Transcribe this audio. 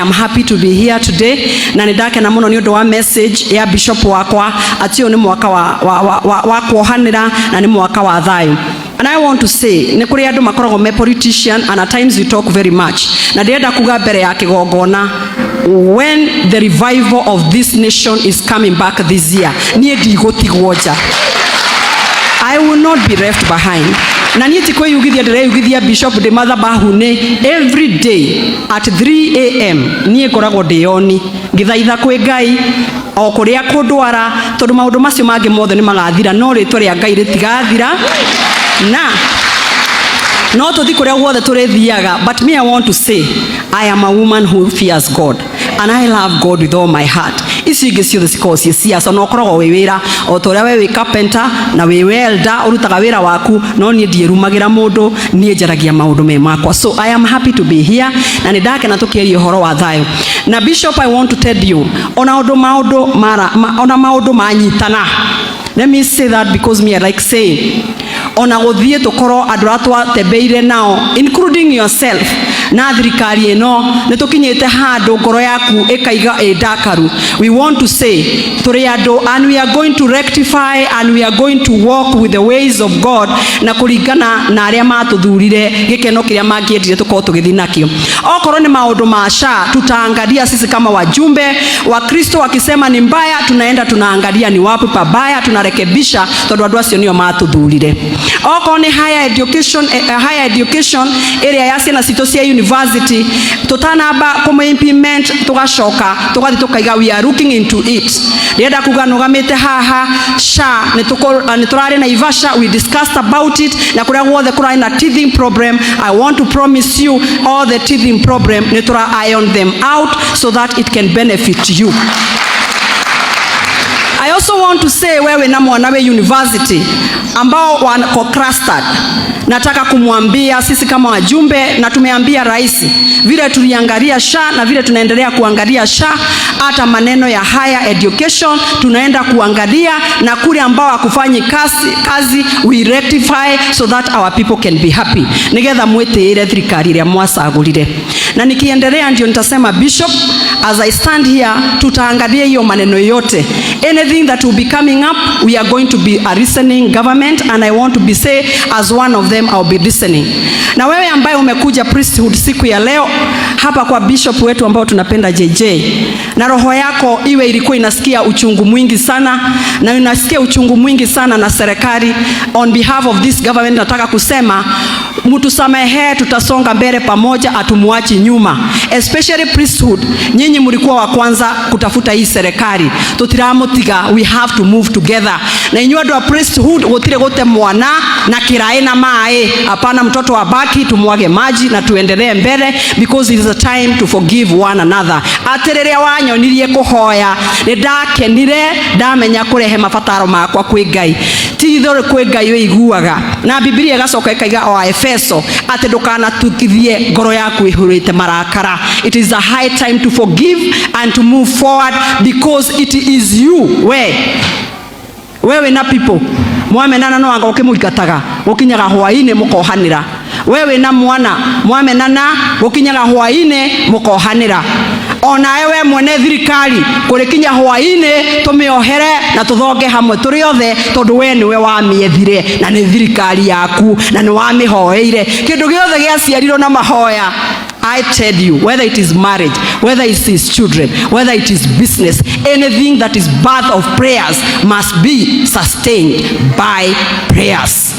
am happy to be here today. Na nidake na muno ni undu wa message ya bishop wakwa atio ni mwaka wa kuohanira na ni mwaka wa thayu. And I want to say, ni kuri andu makoragwo me politician and at times we talk very much. Na ndenda kuga mbere ya kigongona, when the revival of this nation is coming back this year, nie ndigũtigwo nja. I will not be left behind. Na niĩ tiko yugithia ndĩreyugithia bishop de mathabahuni every day at 3 a.m. niĩ ngoragwo ndĩoni ngĩthaitha kwĩ Ngai o kũrĩa kũndwara tondũ maũndũ macio mangĩ mothe nĩ magathira no rĩtwa rĩa Ngai rĩtigathira na no tũthi kũrĩa guothe tũrĩthiaga. But me, I want to say I am a woman who fears God and I love God with all my heart. Ici ingĩ ciothe cikoragwo ciĩ ciaca no ũkoragwo wĩ wĩra o ta ũrĩa we wĩ carpenter na wĩ welder ũrutaga wĩra waku no niĩ ndiĩrumagĩra mũndũ, niĩ njaragia maũndũ me makwa. So I am happy to be here na nĩ ndakena tũkĩaria ũhoro wa thayũ. Na Bishop, I want to tell you ona maũndũ manyitana. Let me say that because me I like saying ona gũthiĩ tũkorwo andũ arĩa twatembeire nao including yourself na thirikari ĩno nĩ tũkinyĩte handũ ngoro yaku ĩkaiga ndakaru. We want to say tũrĩ andũ and we are going to rectify and we are going to walk with the ways of God na kũringana na arĩa matũthurire gĩkeno kĩrĩa mangĩendire tũkorwo tũgĩthiĩ nakĩo. Okorwo nĩ maũndũ ma SHA tutaangalia sisi kama wajumbe wa Kristo wakisema ni mbaya tunaenda tunaangalia ni wapi pabaya tunarekebisha tondũ andũ acio nĩo matũthurire. Okorwo nĩ higher education area ya ciana citũ cia university tutanamba kũmũ-implement tugacoka tugathi tukaiga we are looking into it. Ndĩrenda kuga nũgamĩte haha SHA nĩ tũrarĩ na Ivasha, we discussed about it na kũrĩa guothe kũrarĩ na teething problem. I want to promise you all the teething problem nĩ tũra iron them out so that it can benefit you. I also want to say wewe na mwanawe university ambao wako clustered, nataka kumwambia sisi kama wajumbe na tumeambia rais vile tuliangalia SHA na vile tunaendelea kuangalia SHA, hata maneno ya higher education tunaenda kuangalia na kule ambao hakufanyi kazi we rectify so that our people can be happy. Nigetha mwĩtĩĩre thirikari ĩrĩa mwacagũrire. Na nikiendelea ndio nitasema Bishop, as I stand here tutaangalia hiyo maneno yote. Anything that will be coming up, we are going to be a listening government and I want to be say as one of them I'll be listening. Na wewe ambaye umekuja priesthood siku ya leo hapa kwa bishop wetu ambao tunapenda JJ, na roho yako iwe ilikuwa inasikia uchungu mwingi sana na unasikia uchungu mwingi sana na serikali, on behalf of this government nataka kusema mtusamehe, tutasonga mbele pamoja, atumuachi nyuma. Especially priesthood, nyinyi mlikuwa wa kwanza kutafuta hii serikali, tutiramutiga, we have to move together. Na inyuĩ andũ a priesthood gũtire gũte mwana na kĩraĩ na maĩ, hapana, mtoto wa baki tumwage maji na tuendelee mbele because it is a time to forgive one another. Atĩrĩrĩa wanyonirie kũhoya nĩ ndakenire ndamenya kũrehe mabataro makwa kwĩ Ngai. Ti itherũ kwĩ Ngai wĩiguaga na Biblia ĩgacoka ĩkaiga o Efeso atĩ ndũkanatutithie ngoro yaku ĩhũrĩte marakara. It is a high time to forgive and to move forward because it is you wewe na people mwamenana no anga ũkĩmũingataga gũkinyaga hwaĩ-inĩ mũkohanĩra. Wewe na mwana mwamenana gũkinyaga hwaĩ-inĩ mũkohanĩra. Ona ewe mwene thirikari kũrĩkinya hwaĩ-inĩ tũmĩohere na tũthonge hamwe tũrĩ othe tondũ we nĩwe wamĩethire na nĩ thirikari yaku na nĩ wamĩhoeire. Kĩndũ gĩothe gĩaciarirwo na mahoya, I tell you, whether it is marriage, whether it is children, whether it is business, anything that is birth of prayers must be sustained by prayers.